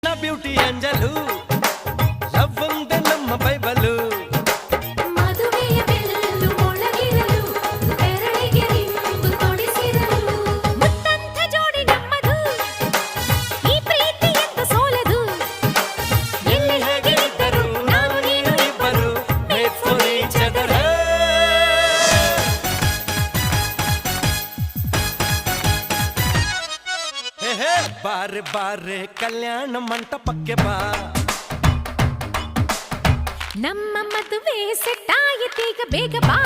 Beauty ಅಂಜಲು love ಒಂದೇ ನಮ್ಮ ಬೈಬಲು ಮದುವೆಯ ಬೆಲ್ಲು ಮೊಳಗಿರಲು ಬೆರಳಿಗೆ ರಿಂಗು ತೊಡಿಸಿರಲು ಮುತ್ತಂಥ ಜೋಡಿ ನಮ್ಮದು ಈ ಪ್ರೀತಿ ಎಂತ ಸೋಲದು ಎಲ್ಲಿ ಹೇಗೆ ಇದ್ದರು ನಾವು ನೀನು ಇಬ್ಬರು Made for each other. ಹೇ ಹೇ ಬಾರೆ ಬಾರೆ ಕಲ್ಯಾಣ ಮಂಟಪಕ್ಕೆ ಬಾ ನಮ್ಮ ಮದುವೆ ಸೆಟ್ ಆಯಿತೀಗ ಬೇಗ ಬಾ